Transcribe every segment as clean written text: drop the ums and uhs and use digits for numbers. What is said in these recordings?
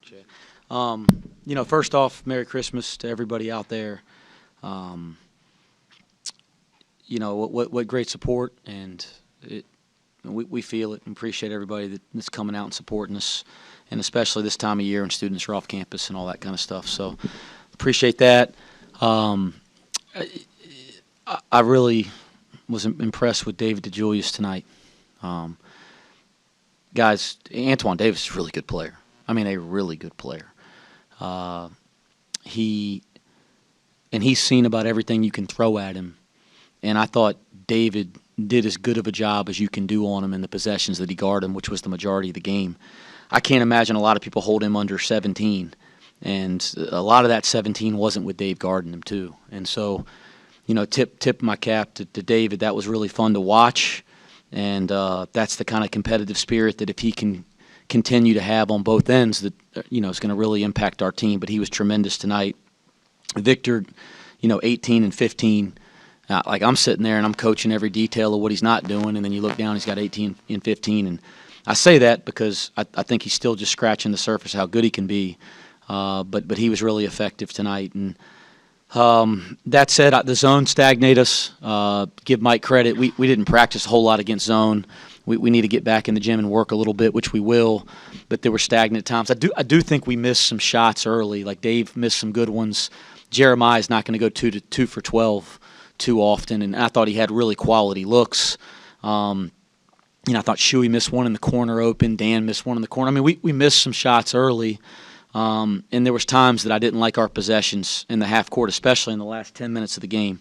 Jay. First off, Merry Christmas to everybody out there. What great support, and we feel it and appreciate everybody that's coming out and supporting us, and especially this time of year when students are off campus and all that kind of stuff. So appreciate that. I really was impressed with David DeJulius tonight. Guys, Antoine Davis is a really good player. I mean, a really good player. He's seen about everything you can throw at him. And I thought David did as good of a job as you can do on him in the possessions that he guarded him, which was the majority of the game. I can't imagine a lot of people hold him under 17. And a lot of that 17 wasn't with Dave guarding him, too. And so, tip my cap to David. That was really fun to watch. And that's the kind of competitive spirit that if he can continue to have on both ends, that is going to really impact our team. But he was tremendous tonight. Viktor, 18 and 15. Like I'm sitting there and I'm coaching every detail of what he's not doing, and then you look down, he's got 18 and 15. And I say that because I think he's still just scratching the surface how good he can be. But he was really effective tonight. And that said, the zone stagnated us. Give Mike credit. We didn't practice a whole lot against zone. We need to get back in the gym and work a little bit, which we will. But there were stagnant times. I do think we missed some shots early. Like Dave missed some good ones. Jeremiah's not going to go 2 for 12 too often, and I thought he had really quality looks. I thought Shuey missed one in the corner open. Dan missed one in the corner. I mean, we missed some shots early. And there was times that I didn't like our possessions in the half court, especially in the last 10 minutes of the game.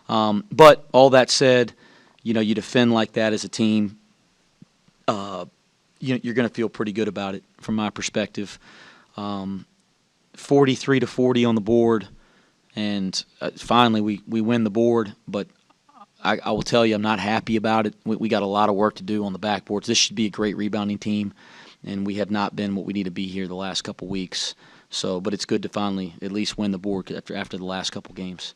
But all that said, you defend like that as a team, you're going to feel pretty good about it from my perspective. 43-40 on the board, and finally we win the board. But I will tell you, I'm not happy about it. We got a lot of work to do on the backboards. This should be a great rebounding team, and we have not been what we need to be here the last couple weeks. So, but it's good to finally at least win the board after the last couple games.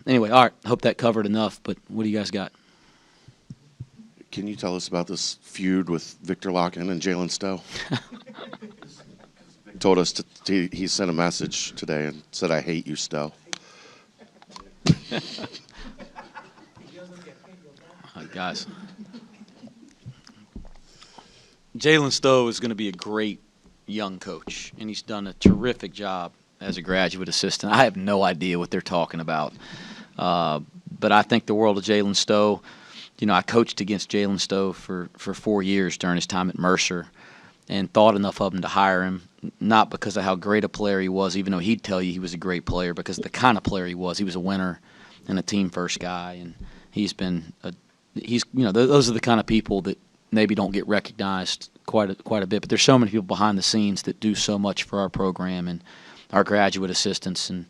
Anyway, all right, hope that covered enough, but what do you guys got? Can you tell us about this feud with Viktor Lakhin and Jalen Stowe? Vic told us he sent a message today and said, "I hate you, Stowe." Guys, Jalen Stowe is going to be a great young coach, and he's done a terrific job as a graduate assistant. I have no idea what they're talking about, but I think the world of Jalen Stowe. I coached against Jalen Stowe for 4 years during his time at Mercer, and thought enough of him to hire him, not because of how great a player he was, even though he'd tell you he was a great player, because of the kind of player he was. He was a winner and a team-first guy, and those are the kind of people that maybe don't get recognized quite a bit. But there's so many people behind the scenes that do so much for our program and our graduate assistants. And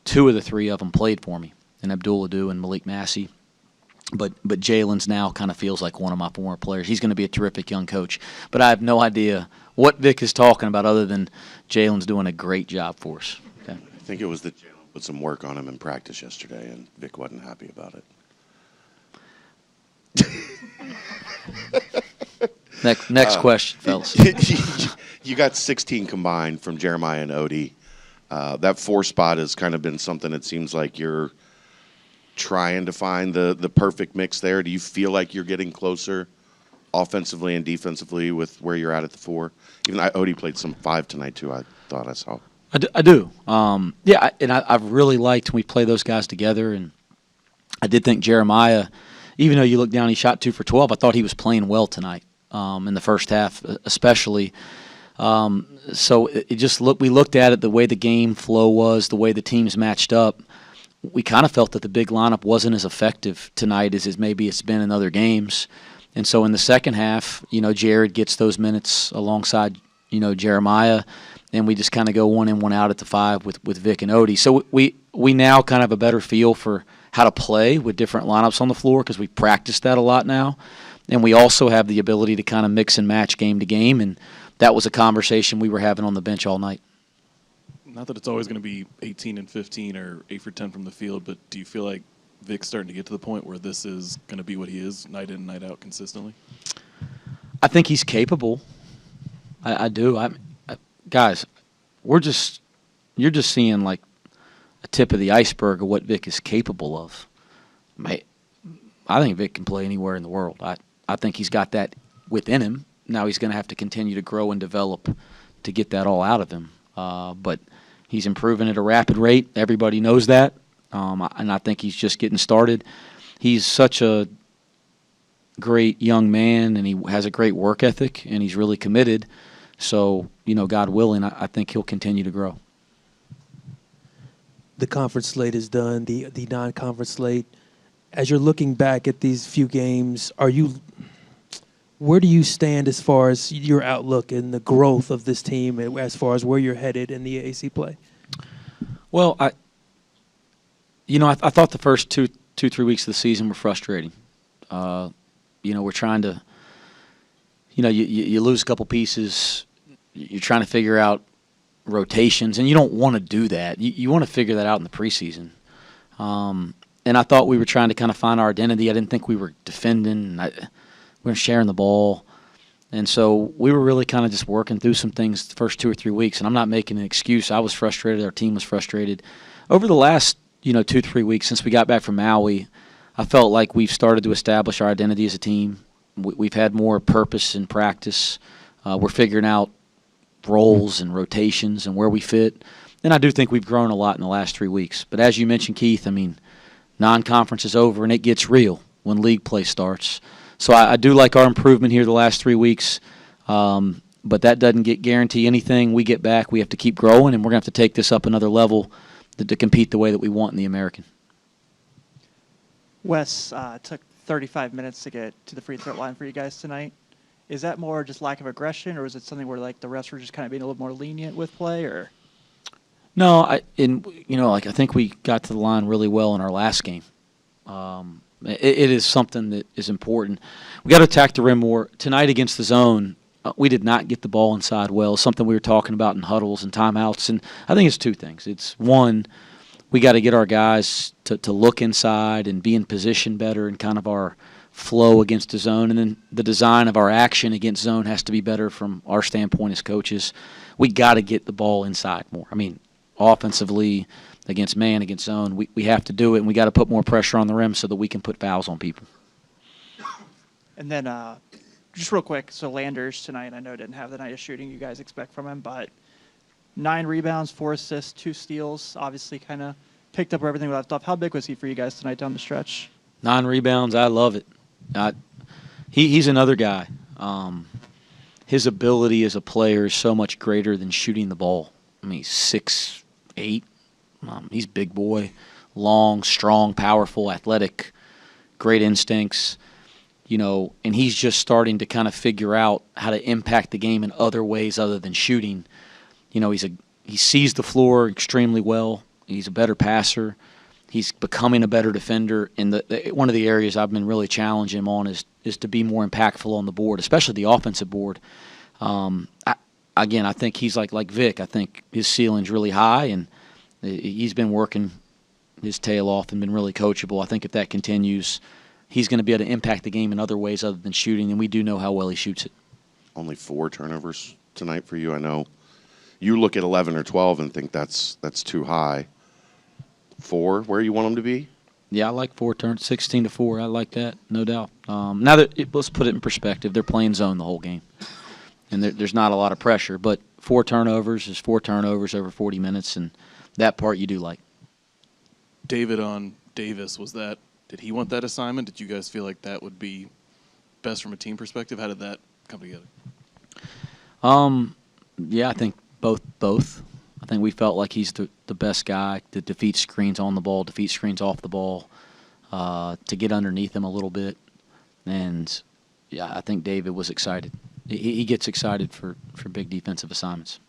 2 of the 3 of them played for me, and Abdul Adu and Malik Massey. But Jalen's now kind of feels like one of my former players. He's going to be a terrific young coach. But I have no idea what Vic is talking about other than Jalen's doing a great job for us. Okay. I think it was that Jalen put some work on him in practice yesterday, and Vic wasn't happy about it. Next question, fellas. You got 16 combined from Jeremiah and Odie. That 4 spot has kind of been something that seems like you're trying to find the perfect mix there. Do you feel like you're getting closer offensively and defensively with where you're at the 4? Even Odie played some 5 tonight too, I thought I saw. I do. I've really liked when we play those guys together, and I did think Jeremiah, even though you look down, he shot 2 for 12, I thought he was playing well tonight in the first half especially. So we looked at it, the way the game flow was, the way the teams matched up. We kind of felt that the big lineup wasn't as effective tonight as maybe it's been in other games. And so in the second half, Jared gets those minutes alongside, Jeremiah, and we just kind of go 1 in, 1 out at the 5 with Vic and Odie. So we now kind of have a better feel for how to play with different lineups on the floor because we practiced that a lot now. And we also have the ability to kind of mix and match game to game, and that was a conversation we were having on the bench all night. Not that it's always going to be 18 and 15 or 8 for 10 from the field, but do you feel like Vic's starting to get to the point where this is going to be what he is night in, night out consistently? I think he's capable. I do. guys, you're just seeing like a tip of the iceberg of what Vic is capable of. I think Vic can play anywhere in the world. I think he's got that within him. Now he's going to have to continue to grow and develop to get that all out of him. But he's improving at a rapid rate. Everybody knows that. And I think he's just getting started. He's such a great young man, and he has a great work ethic, and he's really committed. So, God willing, I think he'll continue to grow. The conference slate is done, the non-conference slate. As you're looking back at these few games, where do you stand as far as your outlook and the growth of this team, as far as where you're headed in the AAC play? Well, I thought the first 2-3 weeks of the season were frustrating. We're trying to, you lose a couple pieces. You're trying to figure out rotations, and you don't want to do that. You want to figure that out in the preseason. And I thought we were trying to kind of find our identity. I didn't think we were defending. We weren't sharing the ball. And so we were really kind of just working through some things the first 2 or 3 weeks. And I'm not making an excuse. I was frustrated. Our team was frustrated. Over the last, 2-3 weeks since we got back from Maui, I felt like we've started to establish our identity as a team. We've had more purpose in practice. We're figuring out roles and rotations and where we fit. And I do think we've grown a lot in the last 3 weeks. But as you mentioned, Keith, non-conference is over, and it gets real when league play starts. So I do like our improvement here the last 3 weeks, but that doesn't guarantee anything. We get back, we have to keep growing, and we're going to have to take this up another level to compete the way that we want in the American. Wes, took 35 minutes to get to the free throw line for you guys tonight. Is that more just lack of aggression, or is it something where like the refs were just kind of being a little more lenient with play, or? No, I think we got to the line really well in our last game. It is something that is important. We got to attack the rim more. Tonight against the zone, we did not get the ball inside well, something we were talking about in huddles and timeouts. And I think it's two things. It's one, we got to get our guys to look inside and be in position better in kind of our flow against the zone. And then the design of our action against zone has to be better from our standpoint as coaches. We got to get the ball inside more. Offensively, against man, against zone, we have to do it, and we got to put more pressure on the rim so that we can put fouls on people. And then just real quick, so Landers tonight, I know didn't have the night of shooting you guys expect from him, but 9 rebounds, 4 assists, 2 steals, obviously kind of picked up everything we left off. How big was he for you guys tonight down the stretch? 9 rebounds, I love it. He's another guy. His ability as a player is so much greater than shooting the ball. He's 6'8". He's a big boy, long, strong, powerful, athletic, great instincts, and he's just starting to kind of figure out how to impact the game in other ways other than shooting. He sees the floor extremely well. He's a better passer. He's becoming a better defender. And one of the areas I've been really challenging him on is to be more impactful on the board, especially the offensive board. I think he's like Vic. I think his ceiling's really high, and he's been working his tail off and been really coachable. I think if that continues, he's going to be able to impact the game in other ways other than shooting, and we do know how well he shoots it. Only 4 turnovers tonight for you. I know you look at 11 or 12 and think that's too high. 4, where you want them to be? Yeah, I like 4 turns, 16-4. I like that, no doubt. Let's put it in perspective. They're playing zone the whole game, and there's not a lot of pressure. But 4 turnovers is 4 turnovers over 40 minutes, and that part you do like. David on Davis, did he want that assignment? Did you guys feel like that would be best from a team perspective? How did that come together? Yeah, I think both. I think we felt like he's the best guy to defeat screens on the ball, defeat screens off the ball, to get underneath him a little bit. And, yeah, I think David was excited. He gets excited for big defensive assignments.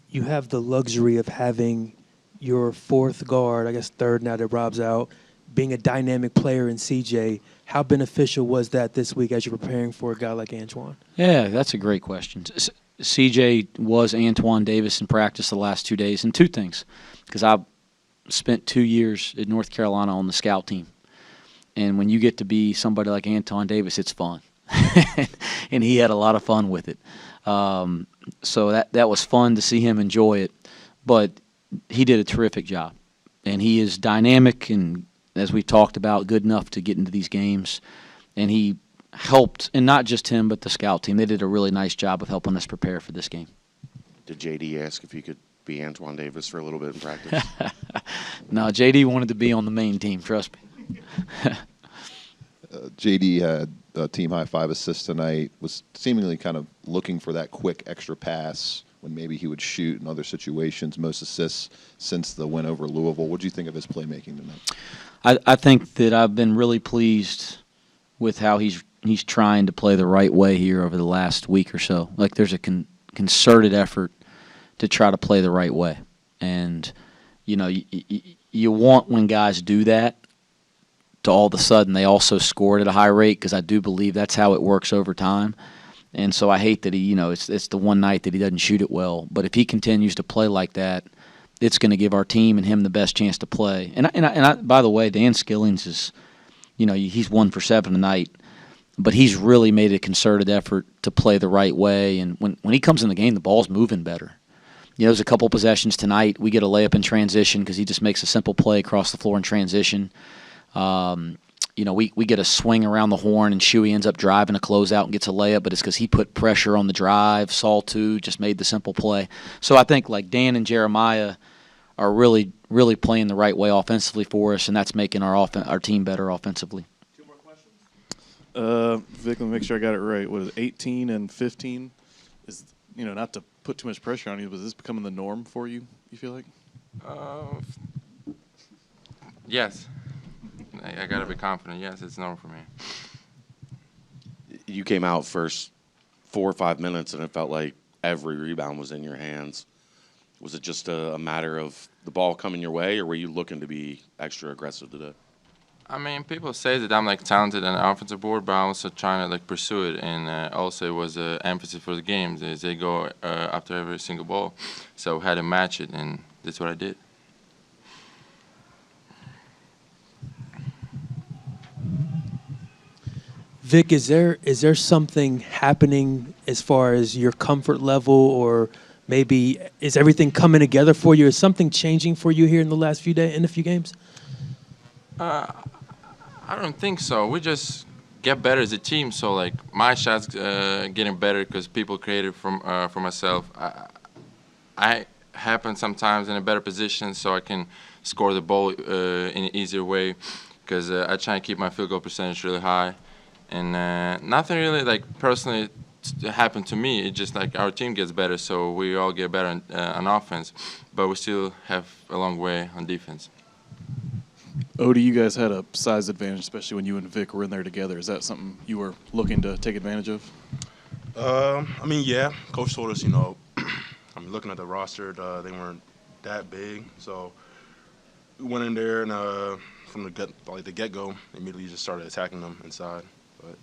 You have the luxury of having your 4th guard, I guess 3rd now that Rob's out, being a dynamic player in CJ. How beneficial was that this week as you're preparing for a guy like Antoine? Yeah, that's a great question. CJ was Antoine Davis in practice the last 2 days, and 2 things, because I spent 2 years in North Carolina on the scout team. And when you get to be somebody like Antoine Davis, it's fun. And he had a lot of fun with it. So that was fun to see him enjoy it. But he did a terrific job. And he is dynamic and, as we talked about, good enough to get into these games. And he helped, and not just him, but the scout team. They did a really nice job of helping us prepare for this game. Did JD ask if he could be Antoine Davis for a little bit in practice? No, JD wanted to be on the main team, trust me. JD had a team-high 5 assists tonight, was seemingly kind of looking for that quick extra pass when maybe he would shoot in other situations. Most assists since the win over Louisville. What do you think of his playmaking tonight? I think that I've been really pleased with how he's trying to play the right way here over the last week or so. Like, there's a concerted effort to try to play the right way. And, you know, you want when guys do that to all of a sudden they also scored at a high rate, because I do believe that's how it works over time. And so I hate that it's the one night that he doesn't shoot it well. But if he continues to play like that, it's going to give our team and him the best chance to play. And I, by the way, Dan Skillings is, he's 1 for 7 tonight, but he's really made a concerted effort to play the right way. And when he comes in the game, the ball's moving better. There's a couple possessions tonight. We get a layup in transition because he just makes a simple play across the floor in transition. We get a swing around the horn, and Shuey ends up driving a closeout and gets a layup, but it's because he put pressure on the drive. Saul, too, just made the simple play. So I think, like, Dan and Jeremiah are really, really playing the right way offensively for us, and that's making our team better offensively. 2 more questions? Vic, let me make sure I got it right. What is it, 18 and 15? Is, not to put too much pressure on you, but is this becoming the norm for you, you feel like? Yes. I got to be confident. Yes, it's normal for me. You came out first 4 or 5 minutes, and it felt like every rebound was in your hands. Was it just a matter of the ball coming your way, or were you looking to be extra aggressive today? I mean, people say that I'm talented on the offensive board, but I'm also trying to pursue it, and also it was an emphasis for the games. Is they go after every single ball, so had to match it, and that's what I did. Vic, is there something happening as far as your comfort level, or maybe is everything coming together for you? Is something changing for you here in the last few days, in a few games? I don't think so. We just get better as a team. So my shots getting better because people created for myself. I happen sometimes in a better position so I can score the ball in an easier way, because I try and keep my field goal percentage really high. And nothing really personally happened to me. It's just our team gets better, so we all get better on offense, but we still have a long way on defense. Odie, you guys had a size advantage, especially when you and Vic were in there together. Is that something you were looking to take advantage of? Yeah. Coach told us, looking at the roster, they weren't that big. So we went in there, and from the get-go, immediately just started attacking them inside. But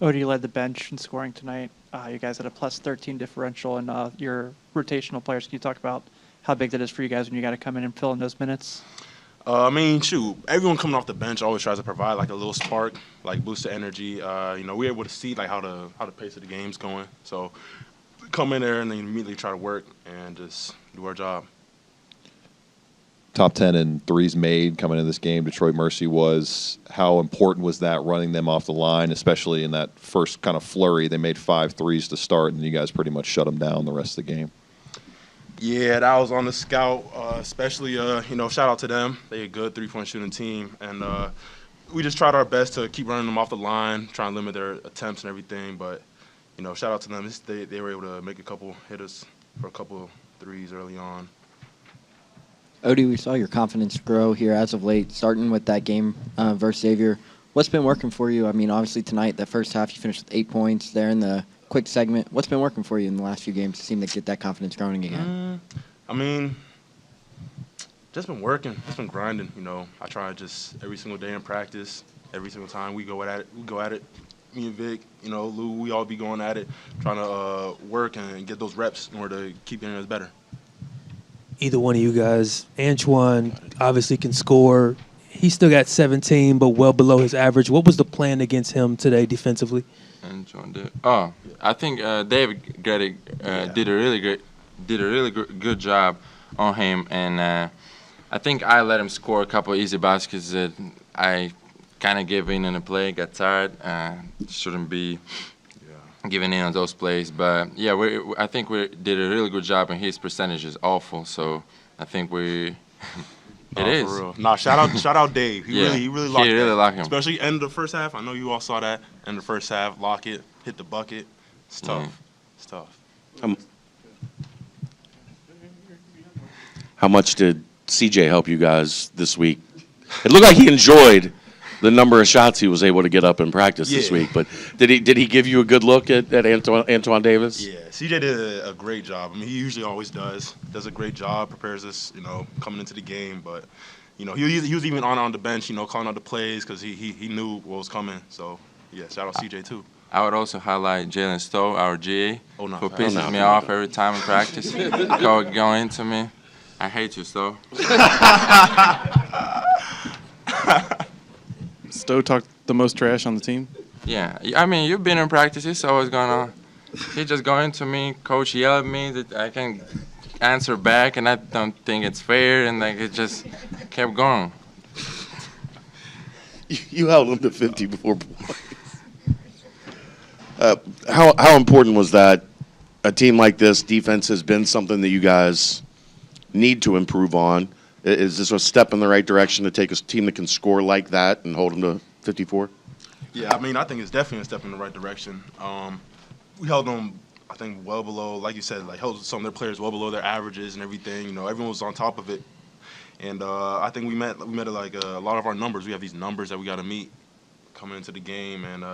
Odie led the bench in scoring tonight. You guys had a plus 13 differential, and your rotational players. Can you talk about how big that is for you guys when you got to come in and fill in those minutes? Everyone coming off the bench always tries to provide a little spark, boost the energy. We're able to see how the pace of the game's going. So come in there and then immediately try to work and just do our job. Top 10 in threes made coming into this game, Detroit Mercy was. How important was that, running them off the line, especially in that first kind of flurry? They made 5 threes to start, and you guys pretty much shut them down the rest of the game. Yeah, that was on the scout, especially, shout out to them. They're a good three-point shooting team, and we just tried our best to keep running them off the line, trying to limit their attempts and everything, but, shout out to them. They were able to make a couple hitters for a couple threes early on. Odie, we saw your confidence grow here as of late, starting with that game versus Xavier. What's been working for you? Obviously tonight, the first half, you finished with 8 points there in the quick segment. What's been working for you in the last few games to seem to get that confidence growing again? Just been working. Just been grinding. I try just every single day in practice, every single time we go at it. Me and Vic, Lou, we all be going at it, trying to work and get those reps in order to keep getting us better. Either one of you guys, Antoine obviously can score. He still got 17, but well below his average. What was the plan against him today defensively? And John David. Oh, I think David did a really good job on him, and I think I let him score a couple easy baskets that I kind of gave in the play, got tired. Shouldn't be giving in on those plays, but yeah, I think we did a really good job, and his percentage is awful. So I think we. It is. For real. Nah, shout out Dave. He really locked it. Locked him. Especially end of the first half. I know you all saw that. End of the first half, lock it, hit the bucket. It's tough. It's tough. How much did CJ help you guys this week? It looked like he enjoyed the number of shots he was able to get up in practice this week. But did he give you a good look at Antoine Davis? Yeah, CJ did a great job. I mean, he usually always does a great job, prepares us, coming into the game. But, he was even on the bench, calling out the plays because he knew what was coming. So, yeah, shout out CJ too. I would also highlight Jalen Stowe, our GA, who pisses me no. off every time in practice. Going into me. I hate you, Stowe. Stowe talked the most trash on the team. Yeah, I mean, you've been in practice. It's always going on. He just go into me, coach yell at me that I can answer back, and I don't think it's fair, and it just kept going. You held him to 54 points. How important was that? A team like this, defense has been something that you guys need to improve on. Is this a step in the right direction to take a team that can score like that and hold them to 54? Yeah, I mean, I think it's definitely a step in the right direction. We held them, I think, well below, like you said, held some of their players well below their averages and everything. Everyone was on top of it. And I think we met a lot of our numbers. We have these numbers that we got to meet coming into the game, and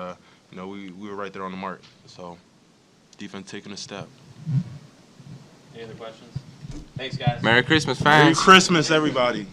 we were right there on the mark. So defense taking a step. Any other questions? Thanks, guys. Merry Christmas, fans. Merry Christmas, everybody.